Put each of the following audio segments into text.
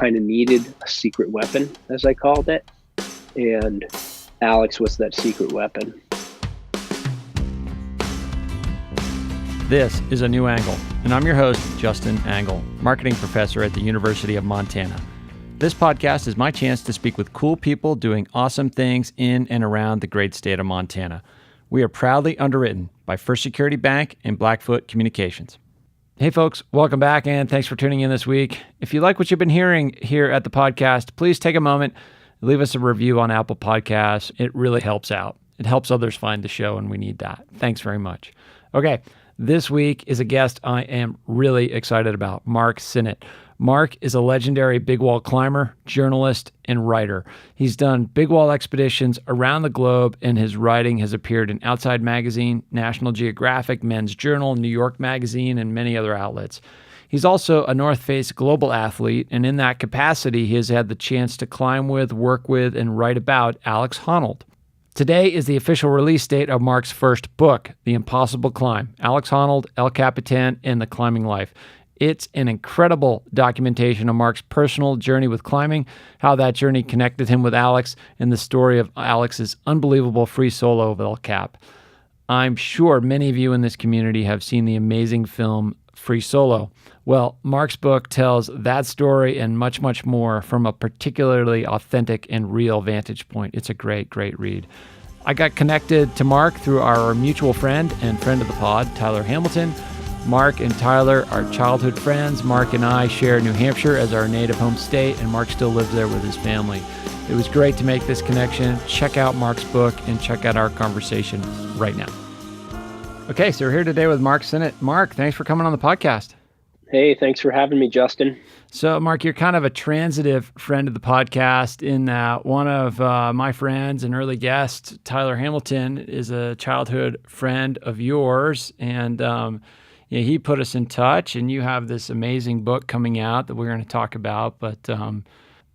kind of needed a secret weapon, as I called it. And Alex was that secret weapon. This is A New Angle, and I'm your host, Justin Angle, marketing professor at the University of Montana. This podcast is my chance to speak with cool people doing awesome things in and around the great state of Montana. We are proudly underwritten by First Security Bank and Blackfoot Communications. Hey folks, welcome back and thanks for tuning in this week. If you like what you've been hearing here at the podcast, please take a moment, leave us a review on Apple Podcasts. It really helps out. It helps others find the show, and we need that. Thanks very much. Okay, this week is a guest I am really excited about, Mark Synnott. Mark is a legendary big wall climber, journalist, and writer. He's done big wall expeditions around the globe, and his writing has appeared in Outside Magazine, National Geographic, Men's Journal, New York Magazine, and many other outlets. He's also a North Face global athlete, and in that capacity, he has had the chance to climb with, work with, and write about Alex Honnold. Today is the official release date of Mark's first book, The Impossible Climb, Alex Honnold, El Capitan, and the Climbing Life. It's an incredible documentation of Mark's personal journey with climbing, how that journey connected him with Alex, and the story of Alex's unbelievable free solo of El Cap. I'm sure many of you in this community have seen the amazing film Free Solo. Well, Mark's book tells that story and much, much more from a particularly authentic and real vantage point. It's a great, great read. I got connected to Mark through our mutual friend and friend of the pod, Tyler Hamilton. Mark and Tyler are childhood friends. Mark and I share New Hampshire as our native home state, and Mark still lives there with his family. It was great to make this connection. Check out Mark's book and check out our conversation right now. Okay, so we're here today with Mark Synnott. Mark, thanks for coming on the podcast. Hey, thanks for having me, Justin. So, Mark, you're kind of a transitive friend of the podcast in that one of my friends and early guest, Tyler Hamilton, is a childhood friend of yours, and he put us in touch, and you have this amazing book coming out that we're going to talk about, but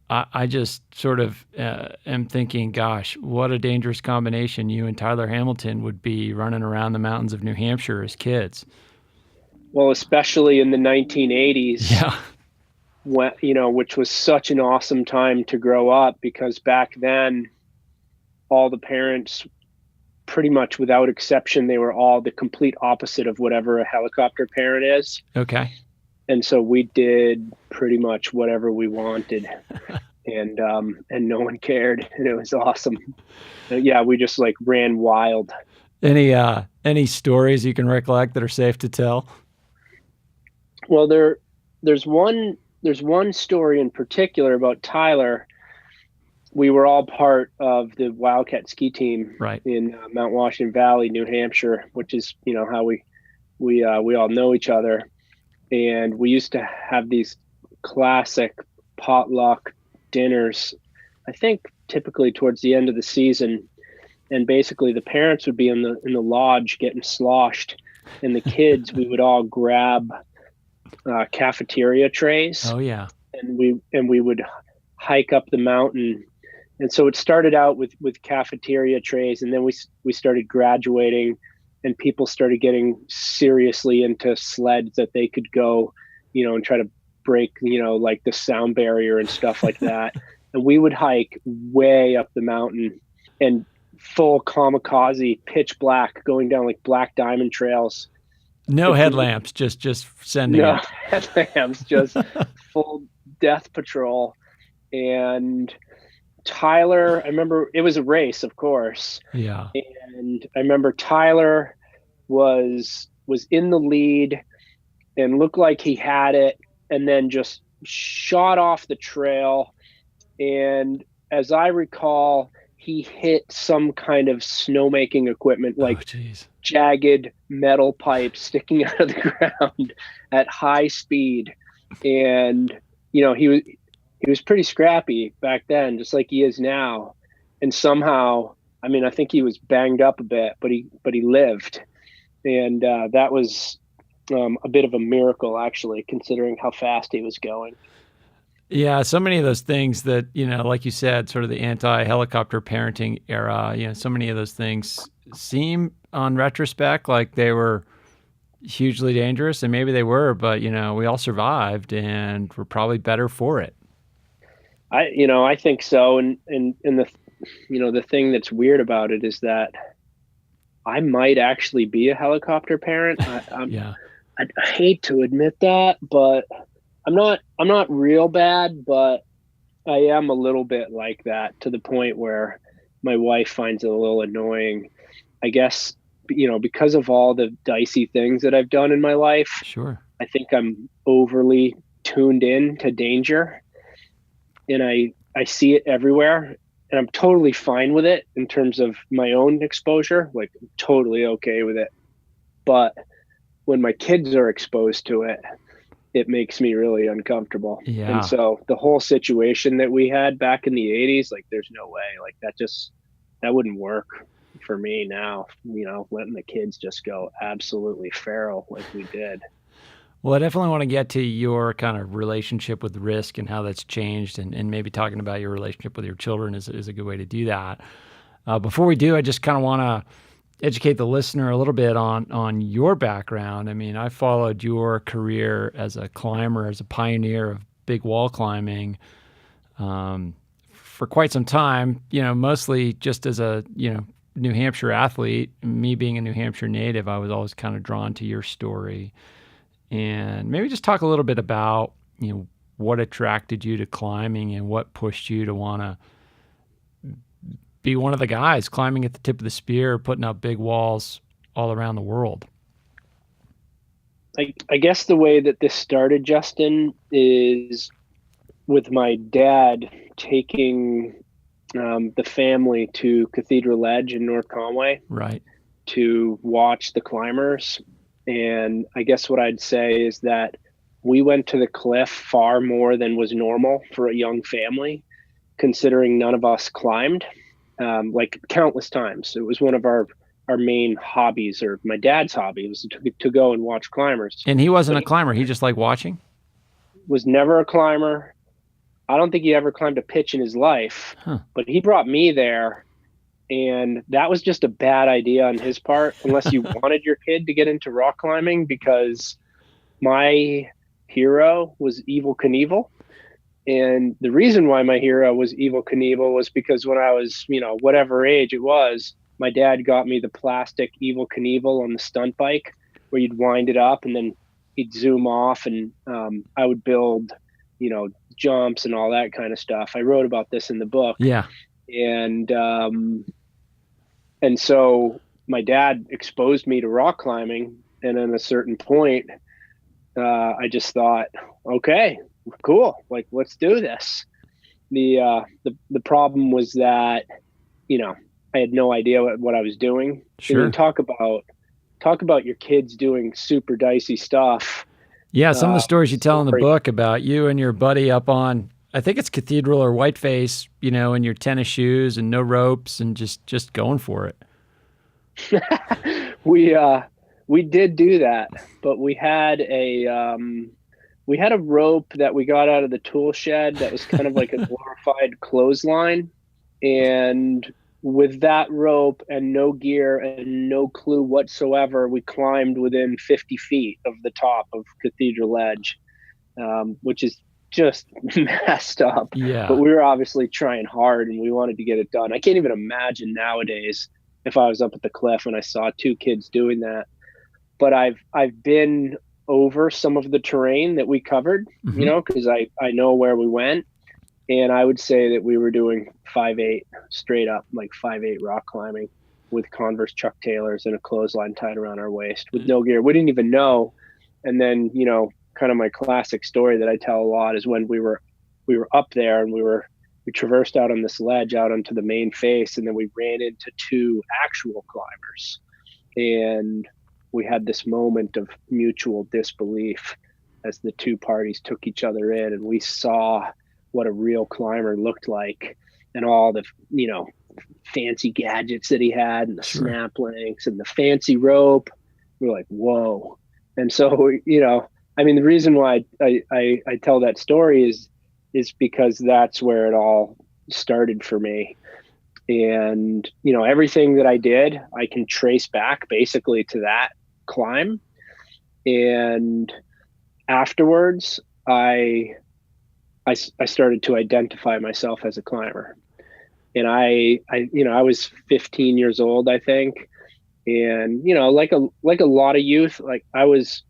I just sort of am thinking, gosh, what a dangerous combination you and Tyler Hamilton would be running around the mountains of New Hampshire as kids. Well, especially in the 1980s, when, which was such an awesome time to grow up, because back then, all the parents, pretty much without exception, they were all the complete opposite of whatever a helicopter parent is. Okay. And so we did pretty much whatever we wanted, and no one cared, and it was awesome. We just ran wild. Any stories you can recollect that are safe to tell? Well, there's one story in particular about Tyler. We were all part of the Wildcat ski team, right, in Mount Washington Valley, New Hampshire, which is how we all know each other. And we used to have these classic potluck dinners, I think typically towards the end of the season. And basically the parents would be in the lodge getting sloshed, and the kids, we would all grab cafeteria trays. Oh yeah. And we would hike up the mountain. And so it started out with cafeteria trays, and then we started graduating, and people started getting seriously into sleds that they could go, and try to break, the sound barrier and stuff like that. And we would hike way up the mountain and full kamikaze, pitch black, going down black diamond trails. No headlamps, just sending no it. Headlamps, just full death patrol. And Tyler, I remember it was a race, of course. Yeah. And I remember Tyler was in the lead and looked like he had it, and then just shot off the trail. And as I recall, he hit some kind of snowmaking equipment, jagged metal pipes sticking out of the ground at high speed. And, he was pretty scrappy back then, just like he is now. And somehow, I think he was banged up a bit, but he lived. And that was a bit of a miracle, actually, considering how fast he was going. Yeah, so many of those things that, like you said, sort of the anti-helicopter parenting era, so many of those things seem on retrospect like they were hugely dangerous, and maybe they were, but, we all survived and we're probably better for it. I think so. And the thing that's weird about it is that I might actually be a helicopter parent. Yeah. I hate to admit that, but I'm not real bad, but I am a little bit like that, to the point where my wife finds it a little annoying. I guess, because of all the dicey things that I've done in my life, Sure. I think I'm overly tuned in to danger, and I see it everywhere, and I'm totally fine with it in terms of my own exposure. Like, I'm totally okay with it. But when my kids are exposed to it, it makes me really uncomfortable. And Yeah. so the whole situation that we had back in the 80s, like, there's no way, like, that wouldn't work for me now, letting the kids just go absolutely feral like we did. Well, I definitely want to get to your kind of relationship with risk and how that's changed, and maybe talking about your relationship with your children is a good way to do that. Before we do, I just kind of want to educate the listener a little bit on your background. I mean, I followed your career as a climber, as a pioneer of big wall climbing, for quite some time, mostly just as a, New Hampshire athlete. Me being a New Hampshire native, I was always kind of drawn to your story. And maybe just talk a little bit about, what attracted you to climbing and what pushed you to want to be one of the guys climbing at the tip of the spear, putting up big walls all around the world. I guess the way that this started, Justin, is with my dad taking the family to Cathedral Ledge in North Conway, right, to watch the climbers. And I guess what I'd say is that we went to the cliff far more than was normal for a young family, considering none of us climbed, like countless times. It was one of our main hobbies, or my dad's hobby, was to go and watch climbers. And he wasn't a climber. He just liked watching? Was never a climber. I don't think he ever climbed a pitch in his life, but he brought me there. And that was just a bad idea on his part, unless you wanted your kid to get into rock climbing, because my hero was Evel Knievel. And the reason why my hero was Evel Knievel was because when I was, whatever age it was, my dad got me the plastic Evel Knievel on the stunt bike, where you'd wind it up and then he'd zoom off, and I would build, jumps and all that kind of stuff. I wrote about this in the book. Yeah. And so my dad exposed me to rock climbing, and at a certain point, I just thought, okay, cool, like, let's do this. The problem was that, I had no idea what I was doing. Sure. And talk about your kids doing super dicey stuff. Yeah, some of the stories you tell in the book about you and your buddy up on, I think it's Cathedral or Whiteface, in your tennis shoes and no ropes and just going for it. We did do that, but we had a rope that we got out of the tool shed that was kind of like a glorified clothesline. And with that rope and no gear and no clue whatsoever, we climbed within 50 feet of the top of Cathedral Ledge, which is just messed up. Yeah. But we were obviously trying hard and we wanted to get it done. I can't even imagine nowadays if I was up at the cliff and I saw two kids doing that. But I've been over some of the terrain that we covered, because I know where we went. And I would say that we were doing 5'8", straight up, like 5'8" rock climbing with Converse Chuck Taylors and a clothesline tied around our waist with no gear. We didn't even know. And then, kind of my classic story that I tell a lot is when we were up there and we traversed out on this ledge out onto the main face, and then we ran into two actual climbers. And we had this moment of mutual disbelief as the two parties took each other in, and we saw what a real climber looked like and all the, fancy gadgets that he had and the snap links and the fancy rope. We were like, whoa. And so, the reason why I tell that story is because that's where it all started for me. And, everything that I did, I can trace back basically to that climb. And afterwards, I I started to identify myself as a climber. And I was 15 years old, I think. And, like a lot of youth, like I was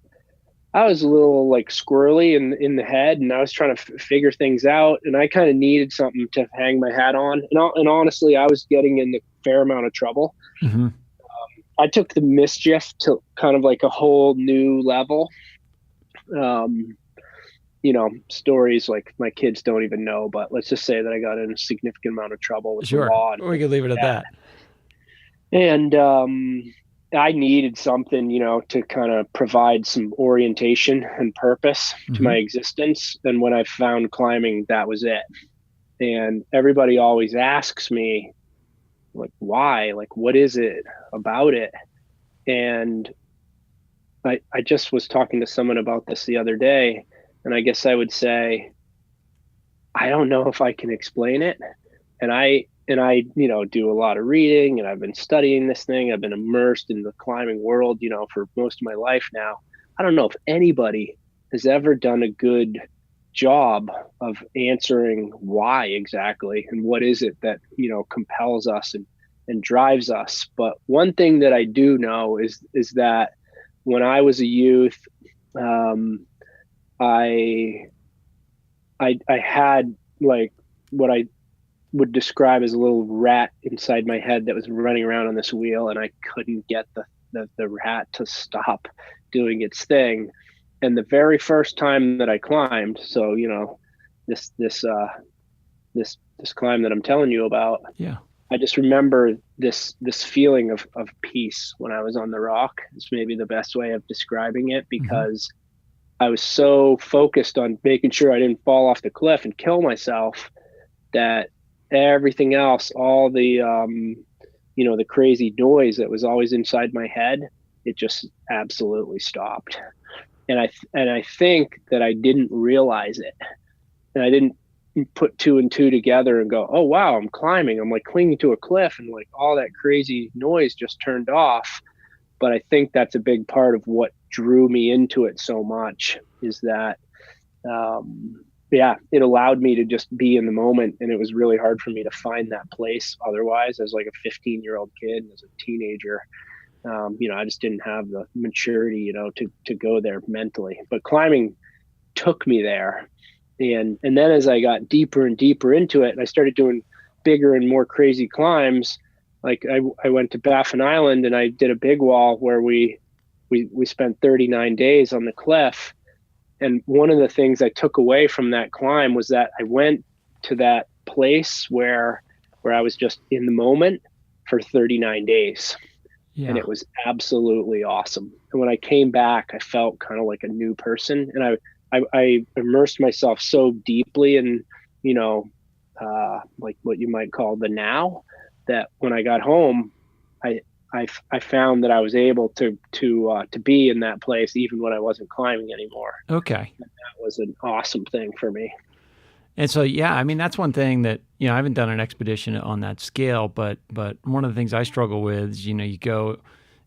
a little like squirrely in the head, and I was trying to figure things out, and I kind of needed something to hang my hat on. And honestly, I was getting in a fair amount of trouble. Mm-hmm. I took the mischief to kind of like a whole new level. Stories like my kids don't even know, but let's just say that I got in a significant amount of trouble with the law. We could leave it at that. And I needed something, to kind of provide some orientation and purpose to my existence. And when I found climbing, that was it. And everybody always asks me, like, why? Like, what is it about it? And I just was talking to someone about this the other day, and I guess I would say, I don't know if I can explain it. And I do a lot of reading, and I've been studying this thing. I've been immersed in the climbing world, for most of my life now. I don't know if anybody has ever done a good job of answering why exactly, and what is it that, compels us and drives us. But one thing that I do know is that when I was a youth, I had like what I would describe as a little rat inside my head that was running around on this wheel, and I couldn't get the rat to stop doing its thing. And the very first time that I climbed, so this climb that I'm telling you about, yeah, I just remember this feeling of peace when I was on the rock. It's maybe the best way of describing it, because I was so focused on making sure I didn't fall off the cliff and kill myself that everything else, all the the crazy noise that was always inside my head, it just absolutely stopped. And I think that I didn't realize it, and I didn't put two and two together and go, oh wow, I'm climbing, I'm like clinging to a cliff, and like all that crazy noise just turned off. But I think that's a big part of what drew me into it so much, is that it allowed me to just be in the moment. And it was really hard for me to find that place otherwise, as like a 15-year-old kid, as a teenager. I just didn't have the maturity, to go there mentally. But climbing took me there. And then as I got deeper and deeper into it, and I started doing bigger and more crazy climbs, like I went to Baffin Island, and I did a big wall where we spent 39 days on the cliff. And one of the things I took away from that climb was that I went to that place where I was just in the moment for 39 days. Yeah. And it was absolutely awesome. And when I came back, I felt kind of like a new person. And I immersed myself so deeply in, like what you might call the now, that when I got home, I found that I was able to be in that place even when I wasn't climbing anymore. Okay. And that was an awesome thing for me. And so, yeah, I mean, that's one thing that, I haven't done an expedition on that scale, but one of the things I struggle with is, you go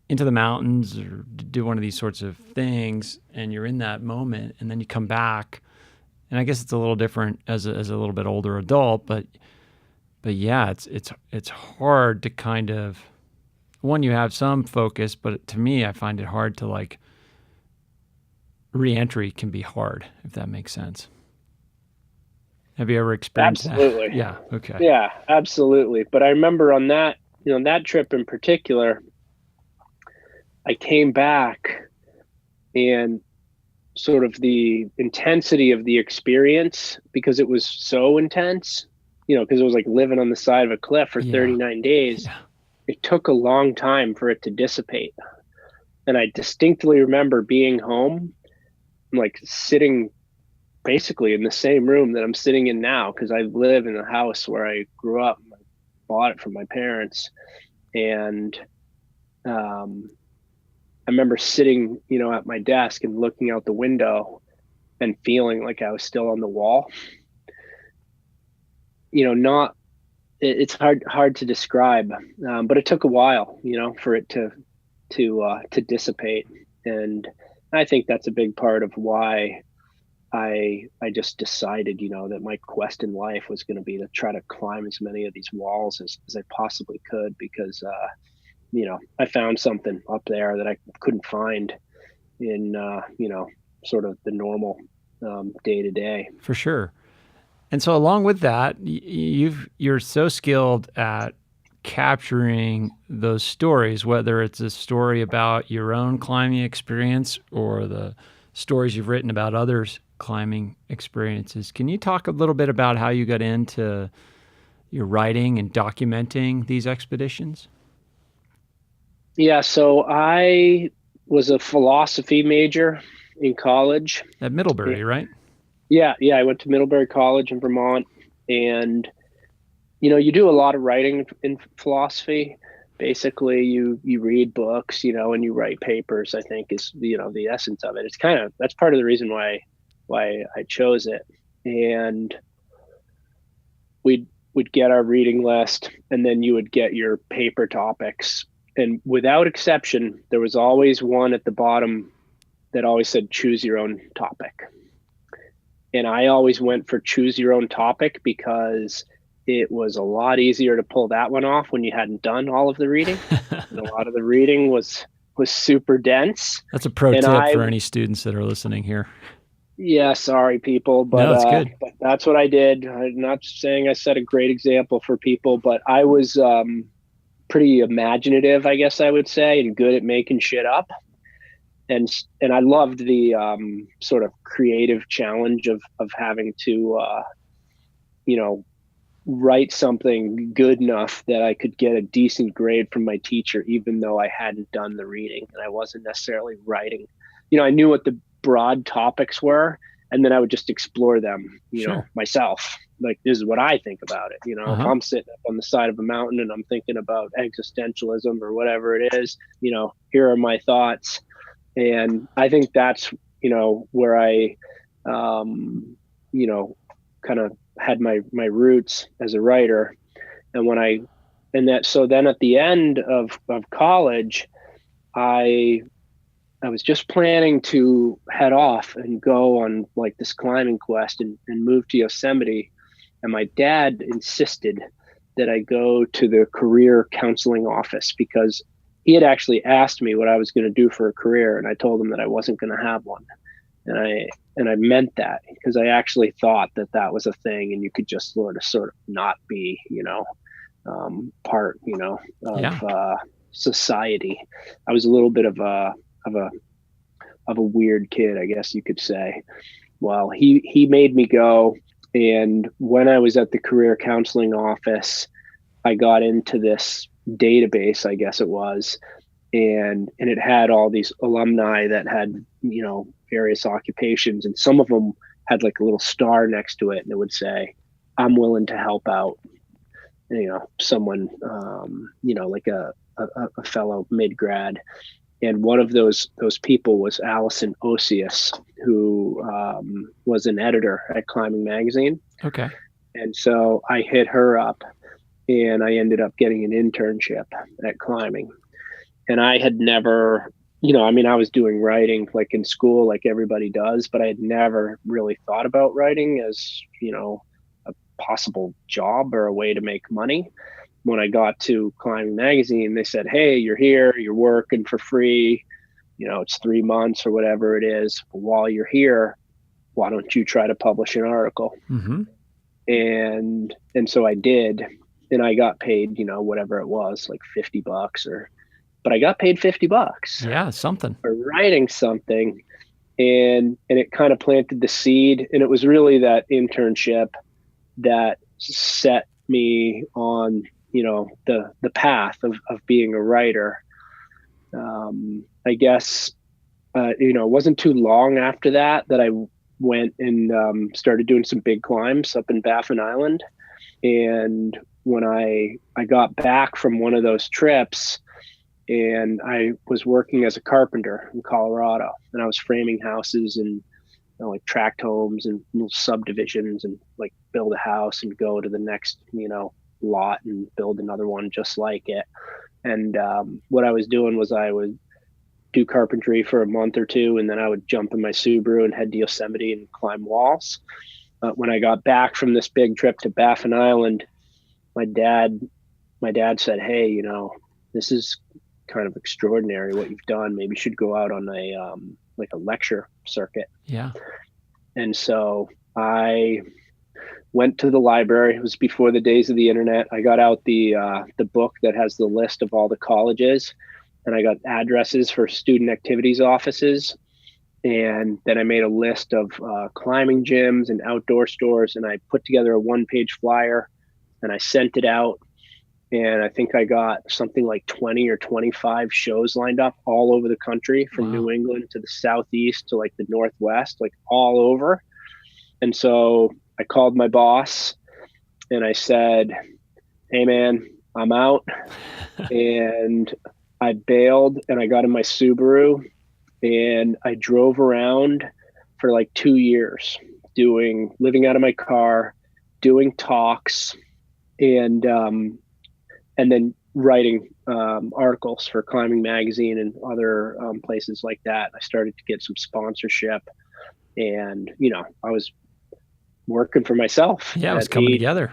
into the mountains or do one of these sorts of things, and you're in that moment, and then you come back, and I guess it's a little different as a little bit older adult, but yeah, it's hard to kind of, one, you have some focus, but to me, I find it hard to like, re-entry can be hard, if that makes sense. Have you ever experienced Absolutely. that? Yeah. Okay. Yeah, absolutely. But I remember on that, that trip in particular, I came back, and sort of the intensity of the experience, because it was so intense, because it was like living on the side of a cliff for 39 days. Yeah. It took a long time for it to dissipate. And I distinctly remember being home, like sitting basically in the same room that I'm sitting in now, because I live in a house where I grew up. I bought it from my parents. And I remember sitting, at my desk and looking out the window and feeling like I was still on the wall. It's hard to describe, but it took a while, for it to dissipate. And I think that's a big part of why I just decided, that my quest in life was going to be to try to climb as many of these walls as I possibly could, because, I found something up there that I couldn't find in, sort of the normal day to day. For sure. And so along with that, you're so skilled at capturing those stories, whether it's a story about your own climbing experience or the stories you've written about others' climbing experiences. Can you talk a little bit about how you got into your writing and documenting these expeditions? Yeah, so I was a philosophy major in college. At Middlebury, right? Yeah, I went to Middlebury College in Vermont, and you do a lot of writing in philosophy. Basically, you read books, and you write papers, I think is the essence of it. It's that's part of the reason why I chose it. And we'd get our reading list, and then you would get your paper topics. And without exception, there was always one at the bottom that always said choose your own topic. And I always went for choose your own topic because it was a lot easier to pull that one off when you hadn't done all of the reading. And a lot of the reading was super dense. That's a pro tip for any students that are listening here. Yeah, sorry people, but, no, it's good. But that's what I did. I'm not saying I set a great example for people, but I was pretty imaginative, I guess I would say, and good at making shit up. And I loved the sort of creative challenge of having to, write something good enough that I could get a decent grade from my teacher, even though I hadn't done the reading and I wasn't necessarily writing. I knew what the broad topics were, and then I would just explore them, Sure. myself. Like, this is what I think about it. If I'm sitting up on the side of a mountain and I'm thinking about existentialism or whatever it is, here are my thoughts. And I think that's, where I, kind of had my roots as a writer. And so then at the end of college, I was just planning to head off and go on like this climbing quest and move to Yosemite. And my dad insisted that I go to the career counseling office because he had actually asked me what I was going to do for a career. And I told him that I wasn't going to have one. And I meant that because I actually thought that was a thing and you could just sort of not be, part, of society. I was a little bit of a weird kid, I guess you could say. Well, he made me go. And when I was at the career counseling office, I got into this database, I guess it was, and it had all these alumni that had, various occupations, and some of them had like a little star next to it, and it would say, "I'm willing to help out." Someone, like a fellow mid-grad. And one of those people was Allison Osius, who was an editor at Climbing Magazine. Okay. And so I hit her up, and I ended up getting an internship at Climbing. And I had never, I was doing writing like in school, like everybody does, but I had never really thought about writing as, a possible job or a way to make money. When I got to Climbing Magazine, they said, "Hey, you're here, you're working for free. It's 3 months or whatever it is. But while you're here, why don't you try to publish an article?" Mm-hmm. And so I did, and I got paid, whatever it was, like $50 but I got paid $50. Yeah, something. For writing something. And it kind of planted the seed. And it was really that internship that set me on, the path of being a writer. I guess, it wasn't too long after that I went and started doing some big climbs up in Baffin Island. And when I got back from one of those trips, and I was working as a carpenter in Colorado, and I was framing houses and like tract homes and little subdivisions, and like build a house and go to the next, lot and build another one just like it. And what I was doing was I would do carpentry for a month or two, and then I would jump in my Subaru and head to Yosemite and climb walls. When I got back from this big trip to Baffin Island, my dad said, "Hey, you know, this is kind of extraordinary what you've done. Maybe you should go out on a like a lecture circuit." Yeah. And so I went to the library. It was before the days of the internet. I got out the book that has the list of all the colleges, and I got addresses for student activities offices. And then I made a list of climbing gyms and outdoor stores, and I put together a one-page flyer and I sent it out. And I think I got something like 20 or 25 shows lined up all over the country, from New England to the Southeast to like the Northwest, like all over. And so I called my boss and I said, "Hey man, I'm out." And I bailed and I got in my Subaru and I drove around for like 2 years living out of my car, doing talks, and then writing articles for Climbing Magazine and other places like that. I started to get some sponsorship, and, you know, I was working for myself. Yeah, it was coming together.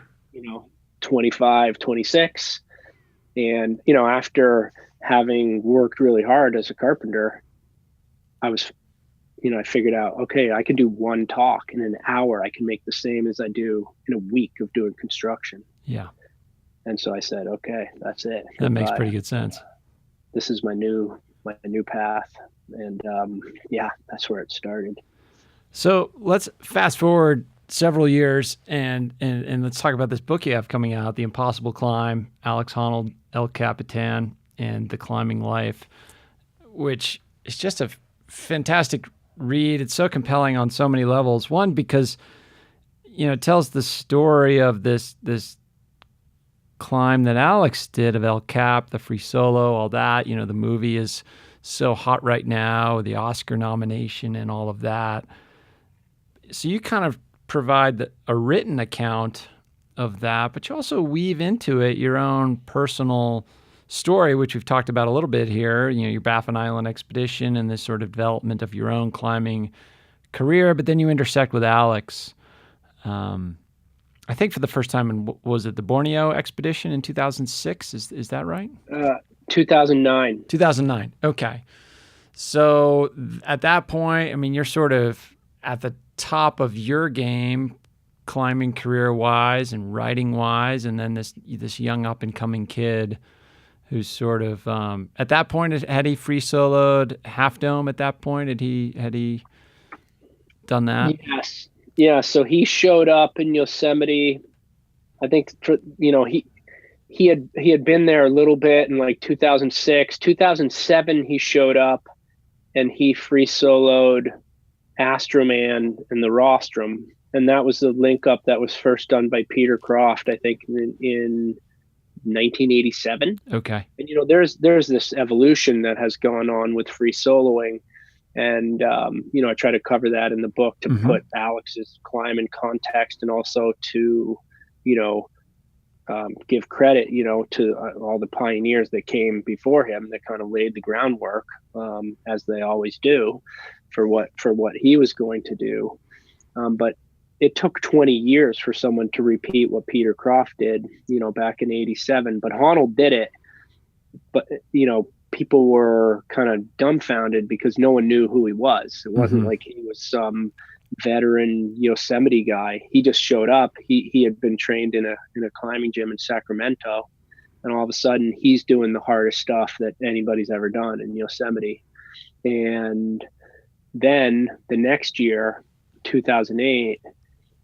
25, 26. And, you know, after having worked really hard as a carpenter, I figured out, okay, I can do one talk in an hour. I can make the same as I do in a week of doing construction. Yeah. And so I said, okay, that's it. That makes pretty good sense. This is my new path. And that's where it started. So let's fast forward several years and let's talk about this book you have coming out, The Impossible Climb, Alex Honnold, El Capitan, and The Climbing Life, which is just a fantastic read. It's so compelling on so many levels. One, because, you know, it tells the story of this climb that Alex did of El Cap, the free solo, all that. You know, the movie is so hot right now, the Oscar nomination and all of that. So you kind of provide a written account of that, but you also weave into it your own personal story, which we've talked about a little bit here, you know, your Baffin Island expedition and this sort of development of your own climbing career, but then you intersect with Alex. I think for the first time was it the Borneo Expedition in 2006? Is that right? 2009. 2009. Okay. So at that point, I mean, you're sort of at the top of your game, climbing career-wise and writing-wise, and then this young up-and-coming kid who's sort of at that point, had he free soloed Half Dome at that point? Had he done that? Yes. Yeah. So he showed up in Yosemite. I think he had been there a little bit in like 2006, 2007. He showed up and he free soloed Astroman and the Rostrum, and that was the link up that was first done by Peter Croft, I think, in 1987. Okay. And, you know, there's this evolution that has gone on with free soloing. And, you know, I try to cover that in the book to put Alex's climb in context, and also to, you know, give credit, you know, to all the pioneers that came before him that kind of laid the groundwork, as they always do, for what he was going to do. But it took 20 years for someone to repeat what Peter Croft did, you know, back in 87. But Honnold did it. But, you know, people were kind of dumbfounded because no one knew who he was. It wasn't like he was some veteran Yosemite guy. He just showed up. He had been trained in a climbing gym in Sacramento, and all of a sudden he's doing the hardest stuff that anybody's ever done in Yosemite. And then the next year, 2008,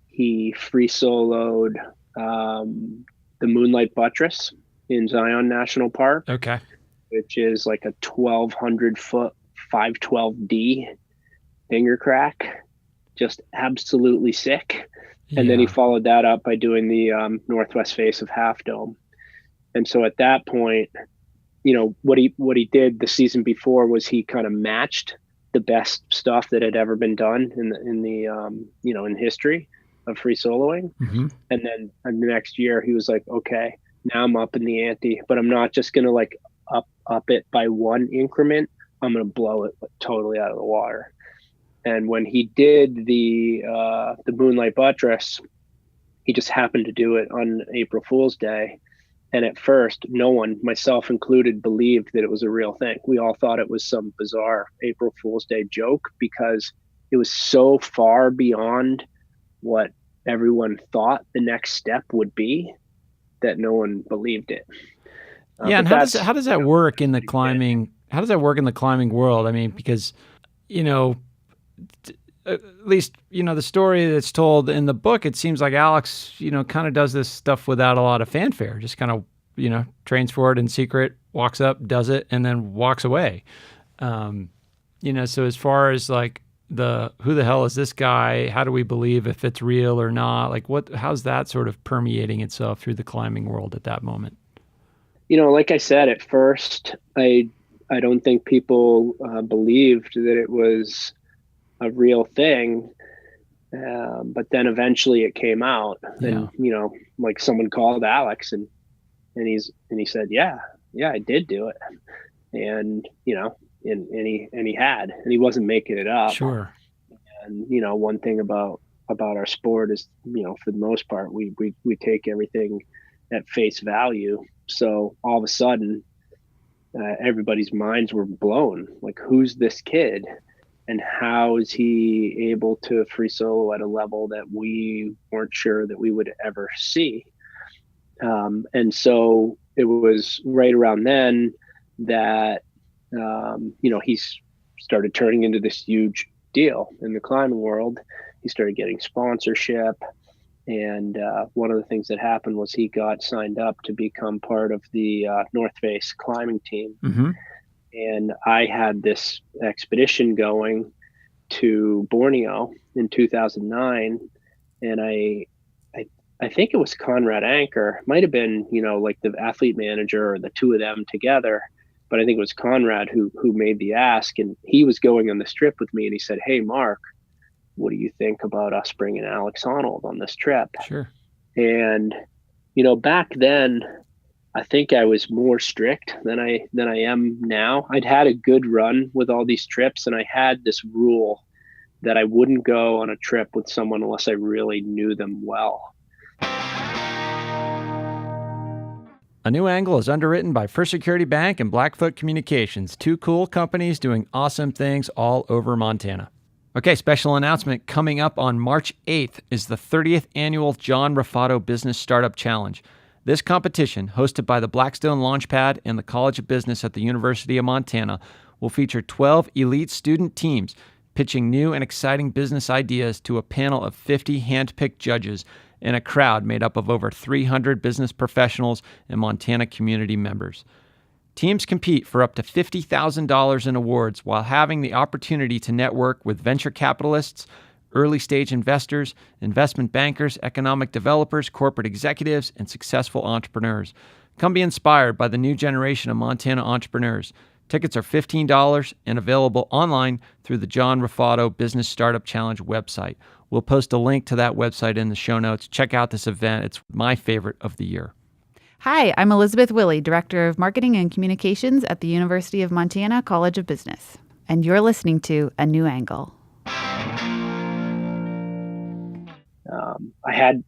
he free soloed the Moonlight Buttress in Zion National Park. Okay. Which is like a 1,200 foot 512D finger crack, just absolutely sick. And then he followed that up by doing the northwest face of Half Dome. And so at that point, you know, what he did the season before was he kind of matched the best stuff that had ever been done in the you know, in history of free soloing. And then the next year he was like, okay, now I'm up in the ante, but I'm not just gonna like up it by one increment. I'm going to blow it totally out of the water. And when he did the Moonlight Buttress, he just happened to do it on April Fool's Day. And at first, no one, myself included, believed that it was a real thing. We all thought it was some bizarre April Fool's Day joke because it was so far beyond what everyone thought the next step would be that no one believed it. Yeah, and how does that work in the climbing? How does that work in the climbing world? I mean, because at least the story that's told in the book, it seems like Alex kind of does this stuff without a lot of fanfare, just kind of trains for it in secret, walks up, does it, and then walks away. So as far as like who the hell is this guy, how do we believe if it's real or not, like how's that sort of permeating itself through the climbing world at that moment? Like I said, at first I don't think people believed that it was a real thing. But then eventually it came out, and like someone called Alex and he said, yeah, I did do it. And, and he wasn't making it up. Sure. And, one thing about our sport is, for the most part, we take everything at face value. So all of a sudden, everybody's minds were blown. Like, who's this kid? And how is he able to free solo at a level that we weren't sure that we would ever see? And so it was right around then that, he started turning into this huge deal in the climbing world. He started getting sponsorship. And one of the things that happened was he got signed up to become part of the North Face climbing team. Mm-hmm. And I had this expedition going to Borneo in 2009. And I think it was Conrad Anker, might have been, like the athlete manager or the two of them together. But I think it was Conrad who made the ask, and he was going on this trip with me. And he said, "Hey, Mark, what do you think about us bringing Alex Honnold on this trip?" Sure. And, back then, I think I was more strict than I am now. I'd had a good run with all these trips, and I had this rule that I wouldn't go on a trip with someone unless I really knew them well. A New Angle is underwritten by First Security Bank and Blackfoot Communications, two cool companies doing awesome things all over Montana. Okay, special announcement. Coming up on March 8th is the 30th annual John Raffato Business Startup Challenge. This competition, hosted by the Blackstone Launchpad and the College of Business at the University of Montana, will feature 12 elite student teams pitching new and exciting business ideas to a panel of 50 hand-picked judges and a crowd made up of over 300 business professionals and Montana community members. Teams compete for up to $50,000 in awards while having the opportunity to network with venture capitalists, early-stage investors, investment bankers, economic developers, corporate executives, and successful entrepreneurs. Come be inspired by the new generation of Montana entrepreneurs. Tickets are $15 and available online through the John Raffato Business Startup Challenge website. We'll post a link to that website in the show notes. Check out this event. It's my favorite of the year. Hi, I'm Elizabeth Willey, Director of Marketing and Communications at the University of Montana College of Business. And you're listening to A New Angle. I've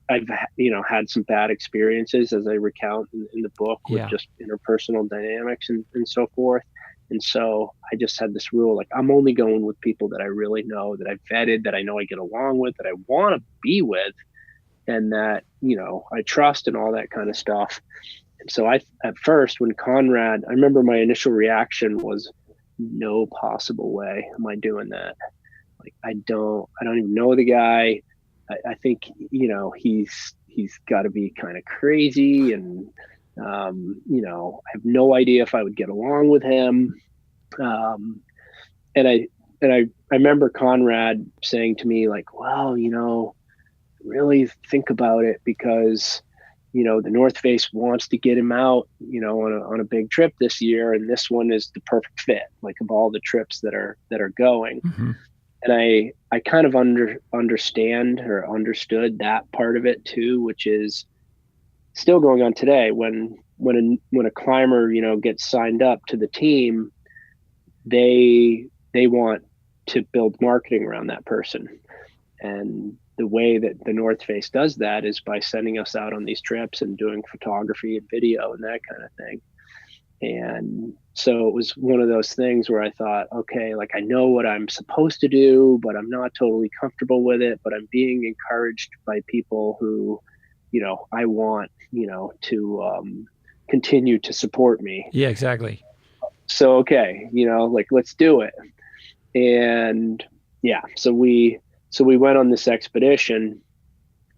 had some bad experiences, as I recount in the book, with just interpersonal dynamics and so forth. And so I just had this rule, like, I'm only going with people that I really know, that I've vetted, that I know I get along with, that I want to be with, and that, I trust and all that kind of stuff. And so at first, when Conrad, I remember my initial reaction was, no possible way am I doing that. Like, I don't even know the guy. I think, he's got to be kind of crazy, and, I have no idea if I would get along with him. And I remember Conrad saying to me, like, well, really think about it, because, the North Face wants to get him out, on a big trip this year. And this one is the perfect fit, like, of all the trips that are going. Mm-hmm. And I kind of understand or understood that part of it too, which is still going on today. When a climber, gets signed up to the team, they want to build marketing around that person. And the way that the North Face does that is by sending us out on these trips and doing photography and video and that kind of thing. And so it was one of those things where I thought, okay, like I know what I'm supposed to do, but I'm not totally comfortable with it, but I'm being encouraged by people who, I want, to continue to support me. Yeah, exactly. So, okay, like let's do it. And yeah, so we went on this expedition,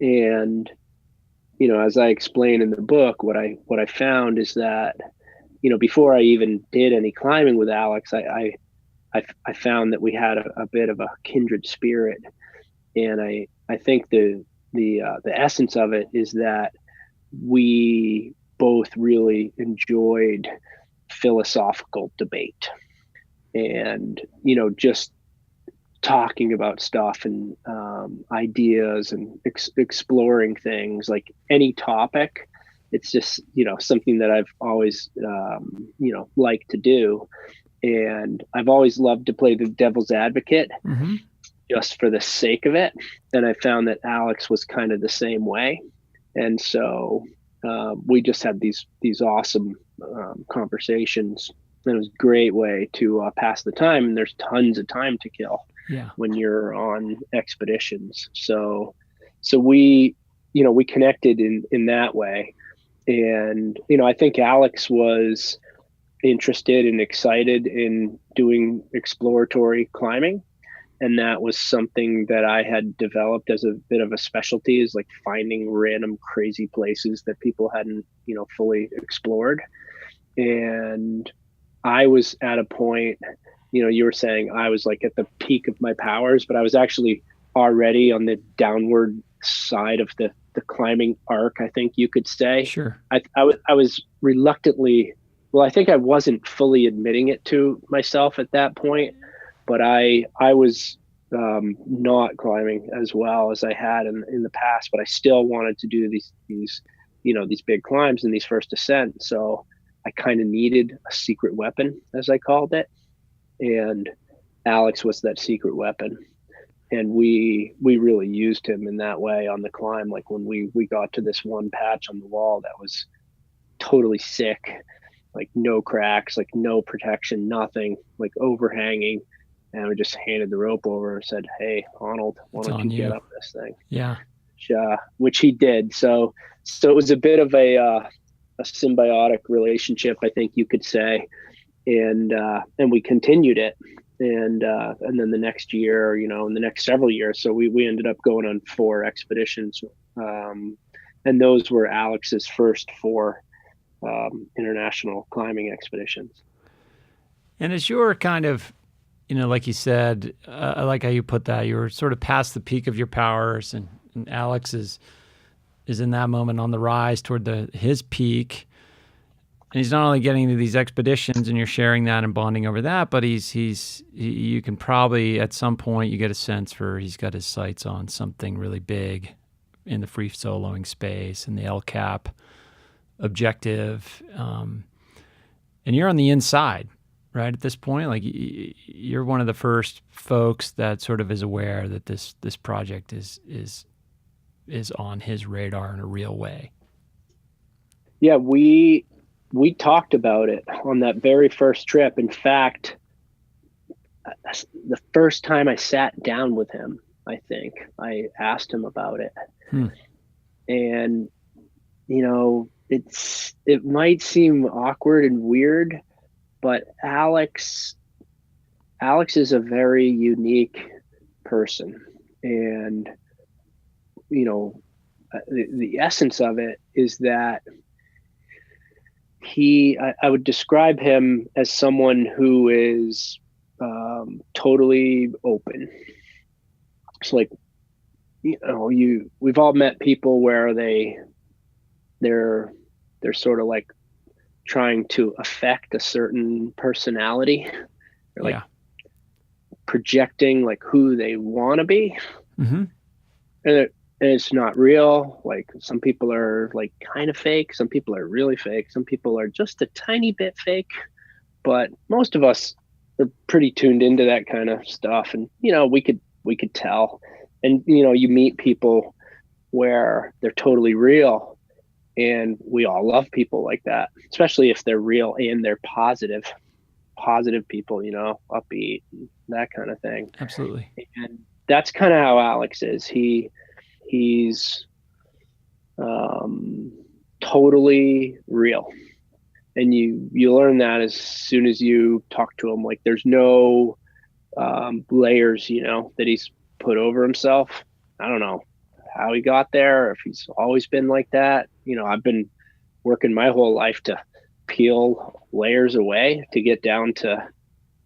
and, as I explain in the book, what I found is that, before I even did any climbing with Alex, I found that we had a bit of a kindred spirit. And I think the essence of it is that we both really enjoyed philosophical debate and, just talking about stuff and ideas and exploring things, like any topic. It's just, something that I've always, liked to do. And I've always loved to play the devil's advocate just for the sake of it. And I found that Alex was kind of the same way. And so we just had these awesome conversations. And it was a great way to pass the time. And there's tons of time to kill when you're on expeditions. So we connected in that way. And, I think Alex was interested and excited in doing exploratory climbing. And that was something that I had developed as a bit of a specialty, is like finding random crazy places that people hadn't, fully explored. And I was at a point, you were saying I was like at the peak of my powers, but I was actually already on the downward side of the climbing arc, I think you could say. Sure. I was reluctantly, well, I think I wasn't fully admitting it to myself at that point, but I was not climbing as well as I had in the past, but I still wanted to do these big climbs and these first ascents. So I kind of needed a secret weapon, as I called it. And Alex was that secret weapon. And we really used him in that way on the climb. Like when we got to this one patch on the wall that was totally sick, like no cracks, like no protection, nothing, like overhanging. And we just handed the rope over and said, "Hey, Honnold, why don't you get up this thing?" Yeah. Which he did. So it was a bit of a symbiotic relationship, I think you could say. And we continued it. And then the next year, in the next several years, so we ended up going on 4 expeditions. And those were Alex's first 4 international climbing expeditions. And as you're kind of, like you said, I like how you put that, you were sort of past the peak of your powers, and Alex is in that moment on the rise toward his peak. And he's not only getting into these expeditions and you're sharing that and bonding over that, but you can probably at some point you get a sense for he's got his sights on something really big in the free soloing space and the LCAP objective. And you're on the inside, right? At this point, like you're one of the first folks that sort of is aware that this project is on his radar in a real way. Yeah, we talked about it on that very first trip. In fact, the first time I sat down with him, I think I asked him about it. And, it might seem awkward and weird, but Alex is a very unique person. And, the essence of it is that I would describe him as someone who is totally open. It's like, we've all met people where they're sort of like trying to affect a certain personality. They're like projecting like who they want to be. Mm-hmm. And it's not real. Like some people are like kind of fake. Some people are really fake. Some people are just a tiny bit fake. But most of us pretty tuned into that kind of stuff. And, we could tell. And, you meet people where they're totally real, and we all love people like that, especially if they're real and they're positive people, upbeat, that kind of thing. Absolutely. And that's kind of how Alex is. He's totally real. And you learn that as soon as you talk to him. Like, there's no layers, that he's put over himself. I don't know how he got there, or if he's always been like that. I've been working my whole life to peel layers away to get down to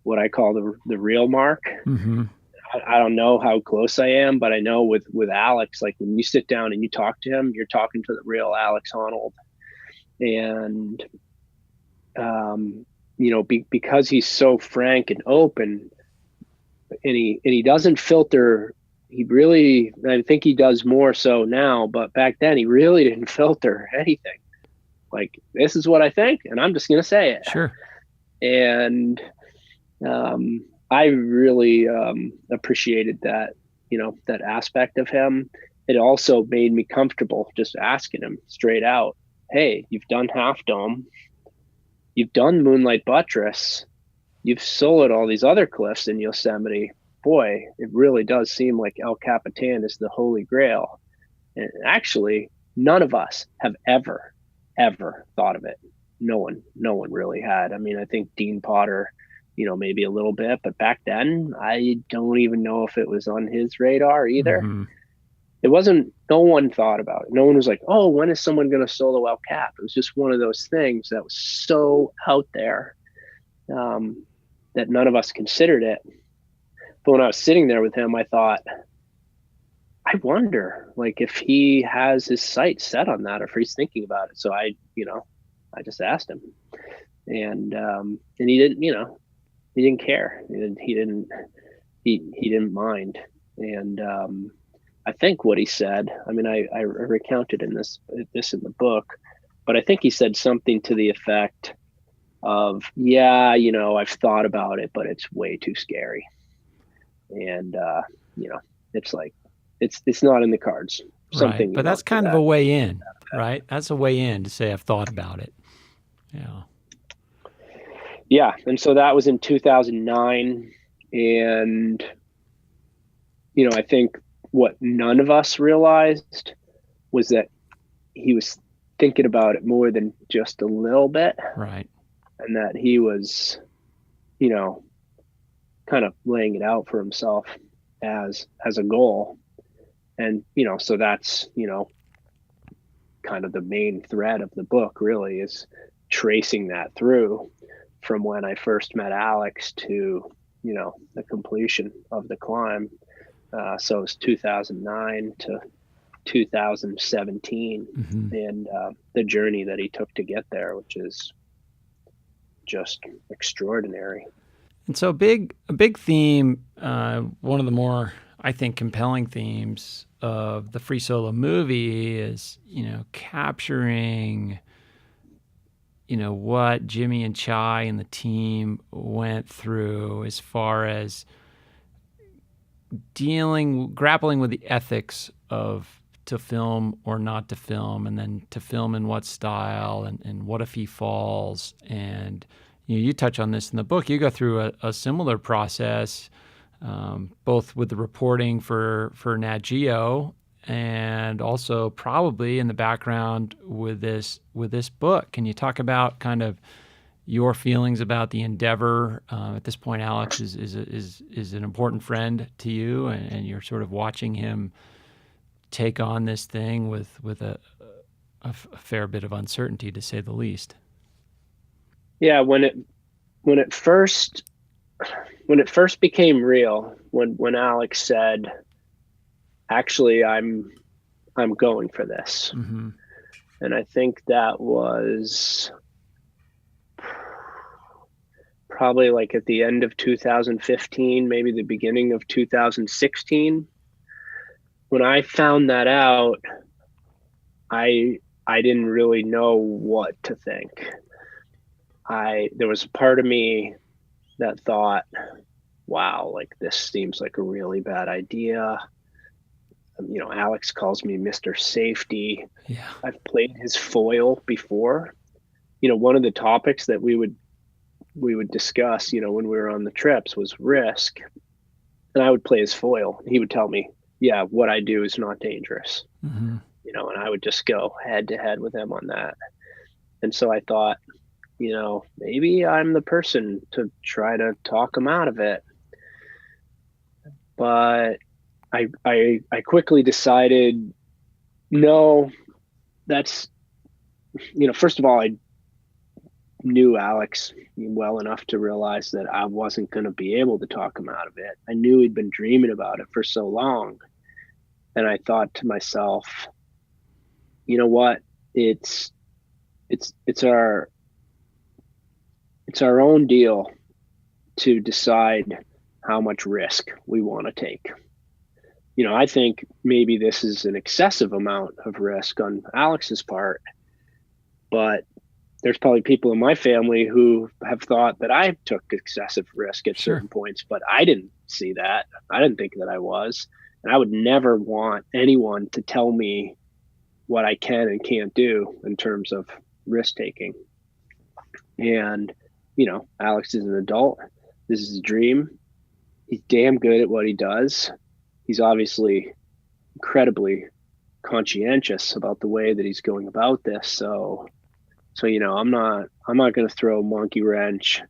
what I call the real Mark. Mm-hmm. I don't know how close I am, but I know with Alex, like, when you sit down and you talk to him, you're talking to the real Alex Honnold. And because he's so frank and open, and he doesn't filter. I think he does more so now, but back then he really didn't filter anything. Like, this is what I think, and I'm just going to say it. Sure. And I really appreciated that, that aspect of him. It also made me comfortable just asking him straight out, hey, you've done Half Dome, you've done Moonlight Buttress, you've soloed all these other cliffs in Yosemite. Boy, it really does seem like El Capitan is the holy grail. And actually, none of us have ever thought of it. No one really had. I mean, I think Dean Potter, maybe a little bit, but back then, I don't even know if it was on his radar either. Mm-hmm. It wasn't, no one thought about it. No one was like, oh, when is someone going to solo El Cap? It was just one of those things that was so out there that none of us considered it. But when I was sitting there with him, I thought, I wonder, like, if he has his sights set on that, or if he's thinking about it. So I just asked him, and he didn't, he didn't care. He didn't mind. And I think what he said, I mean, I recounted this in the book, but I think he said something to the effect of, yeah, I've thought about it, but it's way too scary. And, it's like, it's not in the cards. Something, right. But that's kind of a way in, right? That's a way in to say, I've thought about it. Yeah. Yeah. And so that was in 2009. And, I think what none of us realized was that he was thinking about it more than just a little bit. Right. And that he was, kind of laying it out for himself as a goal. And, so that's, kind of the main thread of the book, really, is tracing that through from when I first met Alex to, the completion of the climb. So it's 2009 to 2017, mm-hmm. and the journey that he took to get there, which is just extraordinary. And so a big theme, one of the more, I think, compelling themes of the Free Solo movie is, capturing, what Jimmy and Chai and the team went through as far as grappling with the ethics of to film or not to film, and then to film in what style, and what if he falls. And you touch on this in the book. You go through a similar process, both with the reporting for Nat Geo, and also probably in the background with this book. Can you talk about kind of your feelings about the endeavor? At this point, Alex is an important friend to you, and you're sort of watching him take on this thing with a fair bit of uncertainty, to say the least. Yeah, when it first became real, when Alex said, actually, I'm going for this. Mm-hmm. And I think that was probably like at the end of 2015, maybe the beginning of 2016. When I found that out, I didn't really know what to think. There was a part of me that thought, wow, like this seems like a really bad idea. Alex calls me Mr. Safety. Yeah. I've played his foil before. One of the topics that we would discuss, when we were on the trips was risk. And I would play his foil. He would tell me, yeah, what I do is not dangerous. Mm-hmm. And I would just go head to head with him on that. And so I thought, maybe I'm the person to try to talk him out of it. But I quickly decided, no, that's, first of all, I knew Alex well enough to realize that I wasn't going to be able to talk him out of it. I knew he'd been dreaming about it for so long. And I thought to myself, you know what? It's our own deal to decide how much risk we want to take. I think maybe this is an excessive amount of risk on Alex's part, but there's probably people in my family who have thought that I took excessive risk at certain points, but I didn't see that. I didn't think that I was. And I would never want anyone to tell me what I can and can't do in terms of risk taking. And, Alex is an adult. This is his dream. He's damn good at what he does. He's obviously incredibly conscientious about the way that he's going about this. So I'm not going to throw a monkey wrench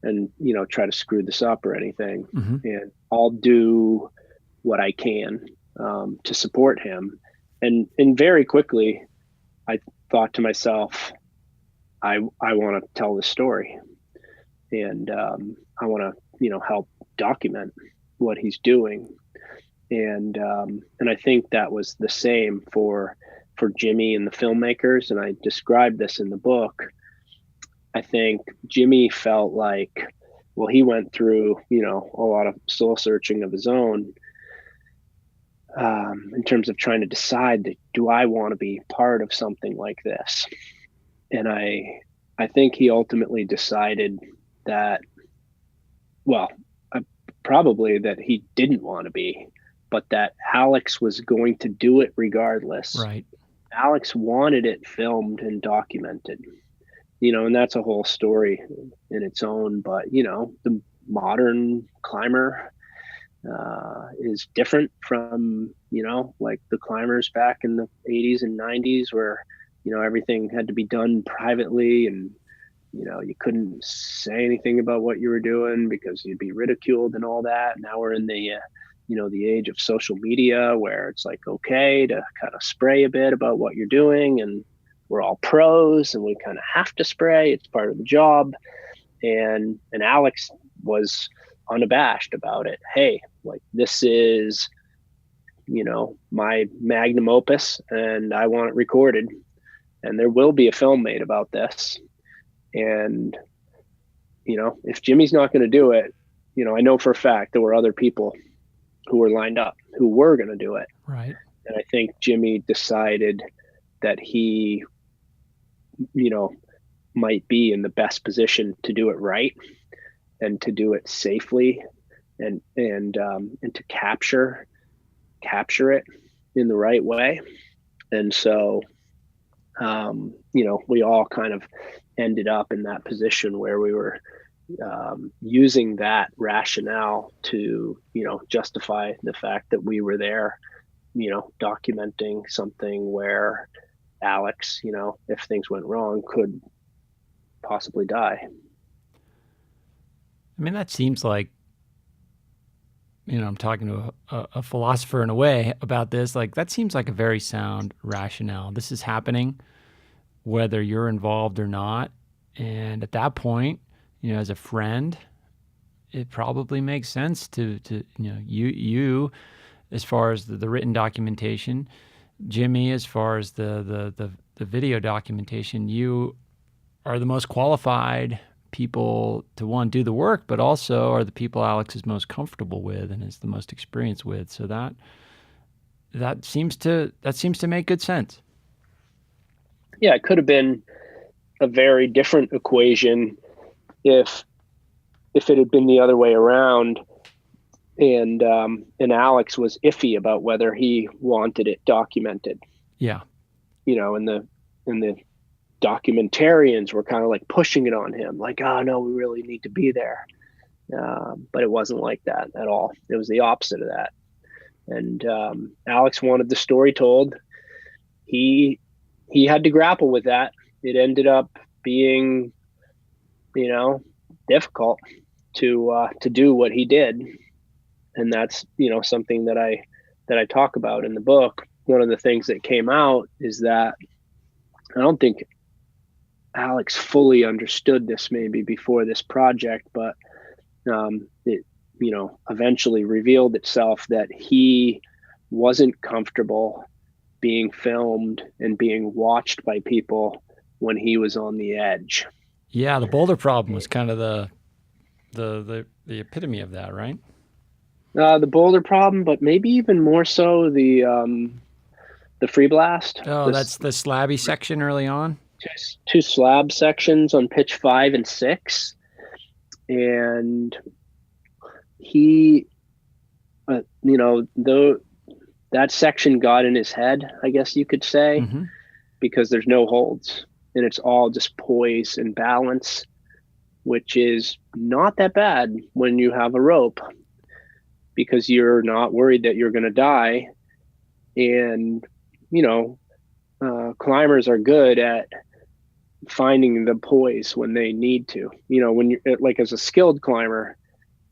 and, try to screw this up or anything. Mm-hmm. And I'll do what I can to support him. And very quickly, I thought to myself, I want to tell this story, and I want to, help document what he's doing. And I think that was the same for Jimmy and the filmmakers. And I described this in the book. I think Jimmy felt like, well, he went through, a lot of soul searching of his own, in terms of trying to decide, do I want to be part of something like this? And I think he ultimately decided that, probably that he didn't want to be, but that Alex was going to do it regardless. Right. Alex wanted it filmed and documented, and that's a whole story in its own. But, the modern climber is different from, like the climbers back in the 80s and 90s where, everything had to be done privately, and, you couldn't say anything about what you were doing because you'd be ridiculed and all that. Now we're in the, the age of social media where it's like, okay to kind of spray a bit about what you're doing, and we're all pros and we kind of have to spray. It's part of the job. And Alex was unabashed about it. Hey, like, this is, my magnum opus, and I want it recorded, and there will be a film made about this. And, if Jimmy's not going to do it, I know for a fact there were other people who were lined up who were going to do it. Right. And I think Jimmy decided that he, might be in the best position to do it right and to do it safely and to capture it in the right way. And so, we all kind of ended up in that position where we were using that rationale to, justify the fact that we were there, documenting something where Alex, if things went wrong, could possibly die. I mean, that seems like, I'm talking to a philosopher in a way about this. Like, that seems like a very sound rationale. This is happening whether you're involved or not. And at that point, as a friend, it probably makes sense to you as far as the written documentation, Jimmy as far as the video documentation. You are the most qualified people to, one, do the work, but also are the people Alex is most comfortable with and is the most experienced with. So that seems to make good sense. Yeah, it could have been a very different equation if if it had been the other way around, and Alex was iffy about whether he wanted it documented. Yeah. And the documentarians were kind of like pushing it on him, like, oh no, we really need to be there. But it wasn't like that at all. It was the opposite of that. And Alex wanted the story told. He had to grapple with that. It ended up being, difficult to do what he did. And that's, something that I talk about in the book. One of the things that came out is that I don't think Alex fully understood this maybe before this project, but it, eventually revealed itself that he wasn't comfortable being filmed and being watched by people when he was on the edge. Yeah, the boulder problem was kind of the epitome of that, right? The boulder problem, but maybe even more so the free blast. Oh, that's the slabby section early on. Two slab sections on pitch 5 and 6, and he, that section got in his head, I guess you could say, because there's no holds and it's all just poise and balance, which is not that bad when you have a rope, because you're not worried that you're going to die. And, climbers are good at finding the poise when they need to, when you're like, as a skilled climber,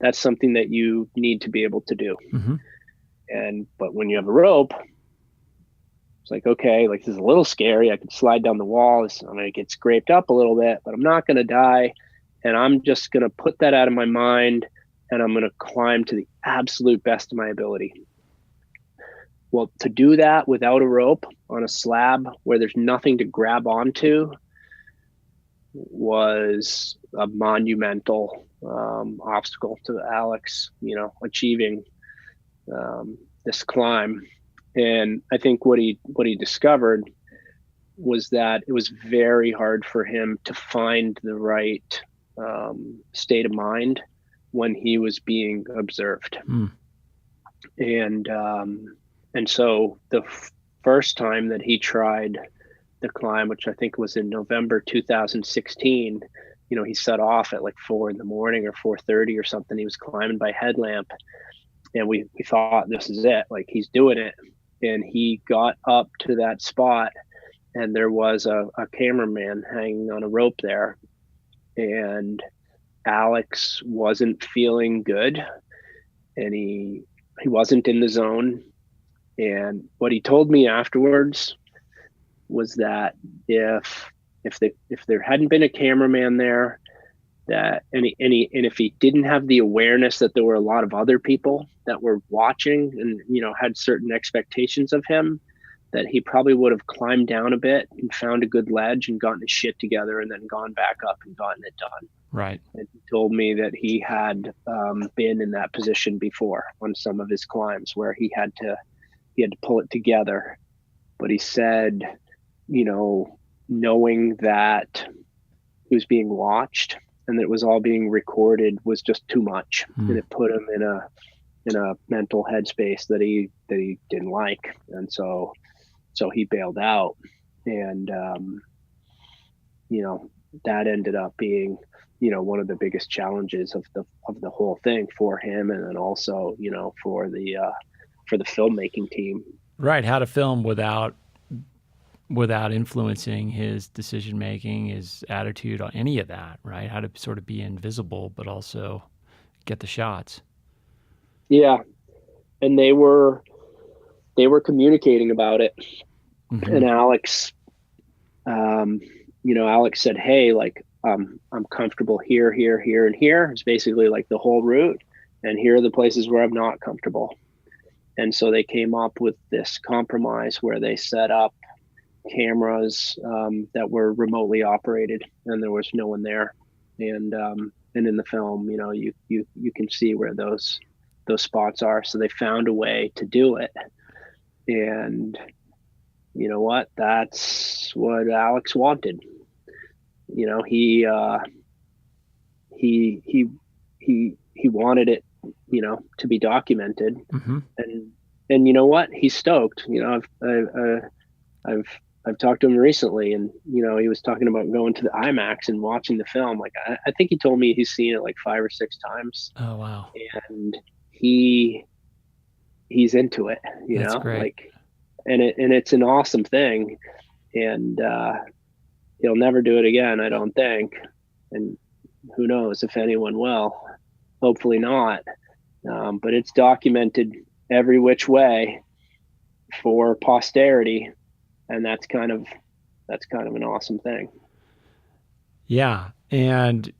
that's something that you need to be able to do. But when you have a rope, it's like, okay, like, this is a little scary. I could slide down the wall. I'm going to get scraped up a little bit, but I'm not going to die. And I'm just going to put that out of my mind, and I'm going to climb to the absolute best of my ability. Well, to do that without a rope on a slab where there's nothing to grab onto was a monumental obstacle to Alex, achieving this climb. And I think what he discovered was that it was very hard for him to find the right state of mind when he was being observed. And so the first time that he tried the climb, which I think was in November 2016, he set off at like 4 a.m. or 4:30 or something. He was climbing by headlamp, and we thought, this is it, like, he's doing it. And he got up to that spot, and there was a cameraman hanging on a rope there, and Alex wasn't feeling good, and he wasn't in the zone. And what he told me afterwards was that if there hadn't been a cameraman there, that and if he didn't have the awareness that there were a lot of other people that were watching and had certain expectations of him, that he probably would have climbed down a bit and found a good ledge and gotten his shit together and then gone back up and gotten it done. Right. And he told me that he had been in that position before on some of his climbs where he had to pull it together. But he said, knowing that he was being watched and that it was all being recorded was just too much. And it put him in a mental headspace that he didn't like. And so he bailed out. And, that ended up being, one of the biggest challenges of the whole thing for him. And then also, for the filmmaking team. Right. How to film without influencing his decision making, his attitude, on any of that, right? How to sort of be invisible, but also get the shots. Yeah. And they were communicating about it. And Alex, Alex said, hey, like, I'm comfortable here, here, here, and here. It's basically like the whole route. And here are the places where I'm not comfortable. And so they came up with this compromise where they set up cameras that were remotely operated, and there was no one there. And in the film, you can see where those spots are. So they found a way to do it. And you know what? That's what Alex wanted. He he wanted it, to be documented. Mm-hmm. And you know what? He's stoked. I've talked to him recently, and he was talking about going to the IMAX and watching the film. Like I think he told me he's seen it like 5 or 6 times. Oh wow! And he's into it. That's great. Like, and it's an awesome thing, and he'll never do it again, I don't think. And who knows if anyone will? Hopefully not. But it's documented every which way for posterity. And that's kind of an awesome thing. Yeah. And,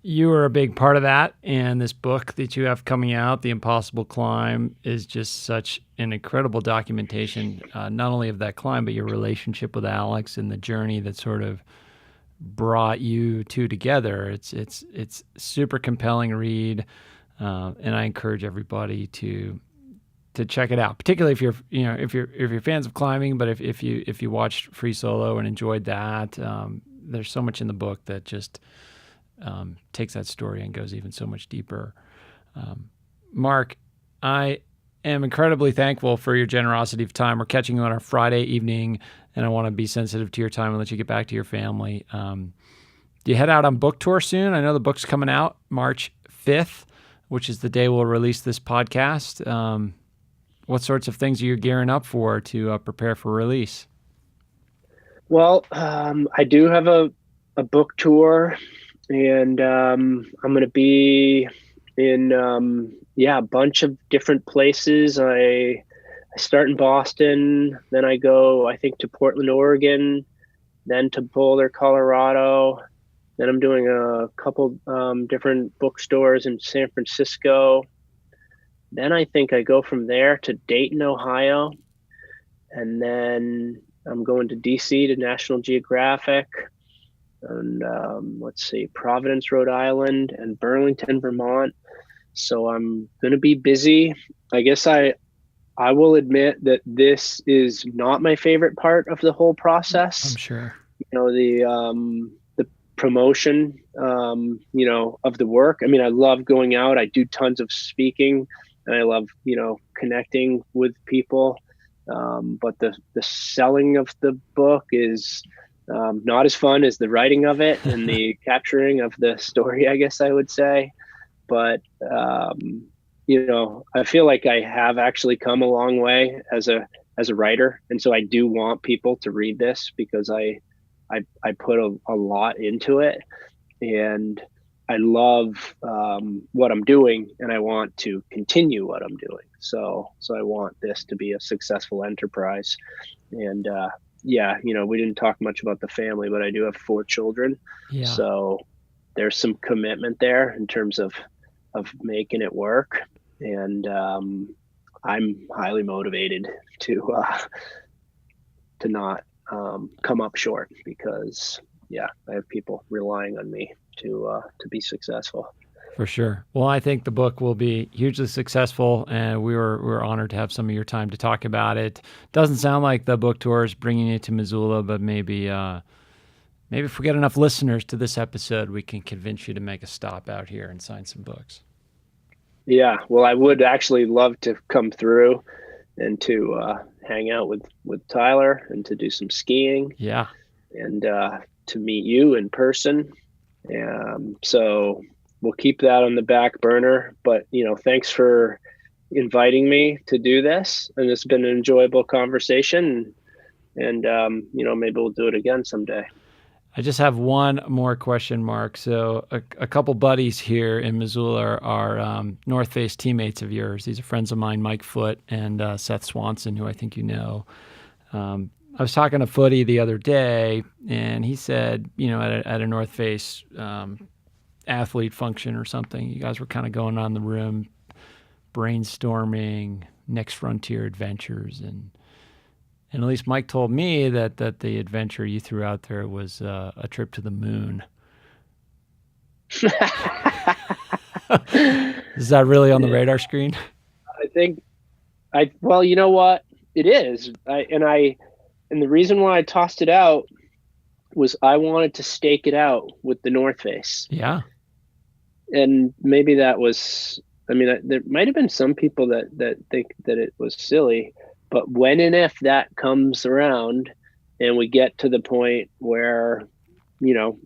you are a big part of that. And this book that you have coming out, The Impossible Climb, is just such an incredible documentation, not only of that climb, but your relationship with Alex and the journey that sort of brought you two together. It's super compelling read. And I encourage everybody to check it out, particularly if you're fans of climbing. But if you watched Free Solo and enjoyed that, there's so much in the book that just takes that story and goes even so much deeper. Mark, I am incredibly thankful for your generosity of time. We're catching you on our Friday evening, and I want to be sensitive to your time and let you get back to your family. Do you head out on book tour soon? I know the book's coming out March 5th, which is the day we'll release this podcast. What sorts of things are you gearing up for to prepare for release? Well, I do have a book tour, and I'm going to be in a bunch of different places. I start in Boston, then I go, I think, to Portland, Oregon, then to Boulder, Colorado. Then I'm doing a couple different bookstores in San Francisco. Then I think I go from there to Dayton, Ohio. And then I'm going to DC to National Geographic. And Providence, Rhode Island, and Burlington, Vermont. So I'm going to be busy. I guess I will admit that this is not my favorite part of the whole process. I'm sure. The promotion, of the work. I mean, I love going out. I do tons of speaking, and I love, connecting with people. But the selling of the book is not as fun as the writing of it and the capturing of the story, I guess I would say. But, I feel like I have actually come a long way as a writer. And so I do want people to read this because I put a lot into it, and I love what I'm doing, and I want to continue what I'm doing. So I want this to be a successful enterprise. And we didn't talk much about the family, but I do have 4 children. Yeah. So there's some commitment there in terms of making it work. And I'm highly motivated to not come up short because I have people relying on me to be successful. For sure. Well, I think the book will be hugely successful, and we were honored to have some of your time to talk about it. Doesn't sound like the book tour is bringing you to Missoula, but maybe if we get enough listeners to this episode, we can convince you to make a stop out here and sign some books. Yeah. Well, I would actually love to come through and to hang out with Tyler and to do some skiing. Yeah. And to meet you in person. So we'll keep that on the back burner. But, thanks for inviting me to do this. And it's been an enjoyable conversation. And maybe we'll do it again someday. I just have one more question, Mark. So a couple buddies here in Missoula are North Face teammates of yours. These are friends of mine, Mike Foote and Seth Swanson, who I think you know. I was talking to Footy the other day, and he said, at a North Face athlete function or something, you guys were kind of going on the room, brainstorming next frontier adventures, and at least Mike told me that the adventure you threw out there was a trip to the moon. Is that really on the radar screen? I think, well, you know what? It is. And the reason why I tossed it out was I wanted to stake it out with the North Face. Yeah. and maybe that was, I mean, there might have been some people that think that it was silly, but when and if that comes around and we get to the point where,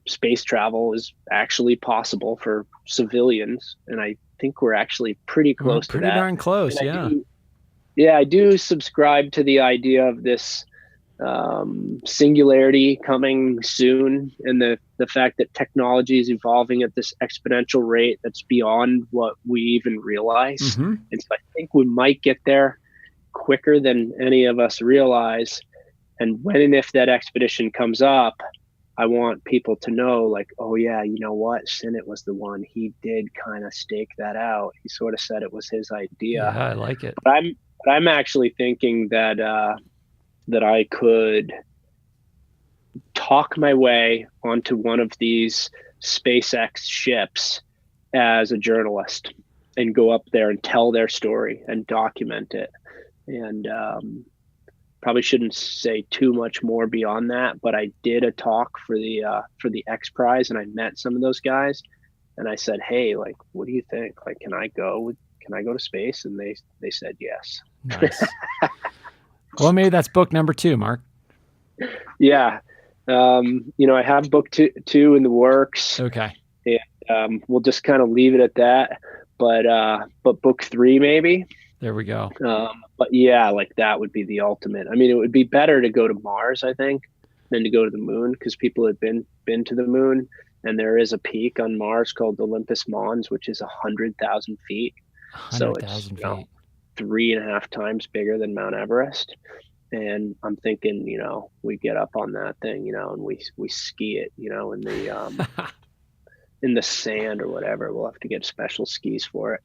space travel is actually possible for civilians, and I think we're actually pretty close to that. Pretty darn close, yeah. I do subscribe to the idea of this singularity coming soon, and the fact that technology is evolving at this exponential rate that's beyond what we even realize. Mm-hmm. And so I think we might get there quicker than any of us realize. And when and if that expedition comes up, I want people to know, like, oh yeah, you know what? Synnott was the one. He did kind of stake that out. He sort of said it was his idea. Yeah, I like it. But I'm actually thinking that that I could talk my way onto one of these SpaceX ships as a journalist and go up there and tell their story and document it. And probably shouldn't say too much more beyond that, but I did a talk for the X Prize, and I met some of those guys, and I said, hey, like, what do you think? Like, can I go to space? And they said yes. Nice. Well, maybe that's book number 2, Mark. Yeah. I have book two in the works. Okay. And we'll just kind of leave it at that. But book 3 maybe. There we go. But yeah, like that would be the ultimate. I mean, it would be better to go to Mars, I think, than to go to the moon, because people have been to the moon, and there is a peak on Mars called Olympus Mons, which is 100,000 feet. 100,000 feet. 3.5 times bigger than Mount Everest. And I'm thinking, we get up on that thing, and we ski it, in the in the sand or whatever. We'll have to get special skis for it.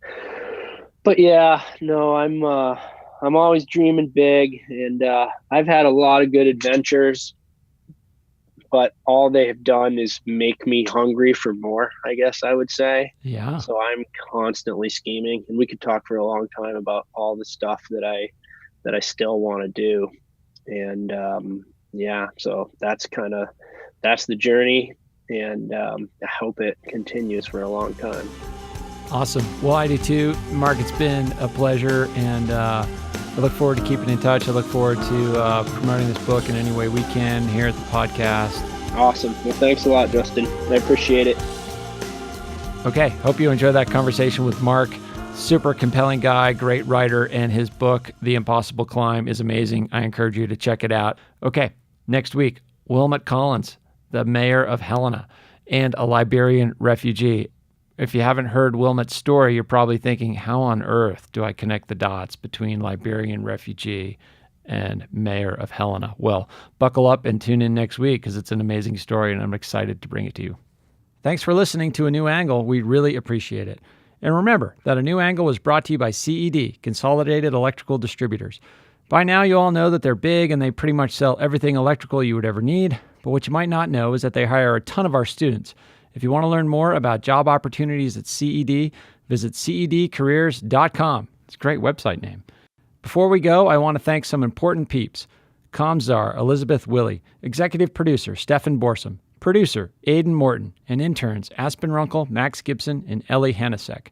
But yeah, no, I'm always dreaming big, and I've had a lot of good adventures, but all they have done is make me hungry for more, I guess I would say. Yeah. So I'm constantly scheming, and we could talk for a long time about all the stuff that I still want to do. And so that's the journey, and I hope it continues for a long time. Awesome. Well, I do too. Mark, it's been a pleasure, and I look forward to keeping in touch. I look forward to promoting this book in any way we can here at the podcast. Awesome. Well, thanks a lot, Justin. I appreciate it. Okay. Hope you enjoyed that conversation with Mark. Super compelling guy, great writer, and his book, The Impossible Climb, is amazing. I encourage you to check it out. Okay. Next week, Wilmot Collins, the mayor of Helena and a Liberian refugee. If you haven't heard Wilmot's story, you're probably thinking, how on earth do I connect the dots between Liberian refugee and mayor of Helena? Well, buckle up and tune in next week, because it's an amazing story, and I'm excited to bring it to you. Thanks for listening to A New Angle. We really appreciate it. And remember that A New Angle was brought to you by CED, Consolidated Electrical Distributors. By now, you all know that they're big and they pretty much sell everything electrical you would ever need. But what you might not know is that they hire a ton of our students. If you want to learn more about job opportunities at CED, visit cedcareers.com. It's a great website name. Before we go, I want to thank some important peeps. Comstar Elizabeth Willie, executive producer Stefan Borsum, producer Aidan Morton, and interns Aspen Runkle, Max Gibson, and Ellie Hanasek.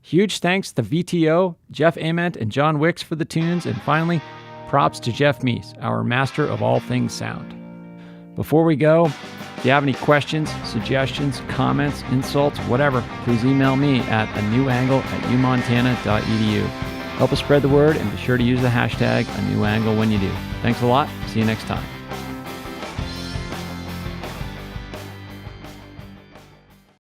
Huge thanks to VTO, Jeff Ament, and John Wicks for the tunes, and finally, props to Jeff Meese, our master of all things sound. Before we go, if you have any questions, suggestions, comments, insults, whatever, please email me at anewangle@umontana.edu. Help us spread the word, and be sure to use the hashtag #anewangle when you do. Thanks a lot. See you next time.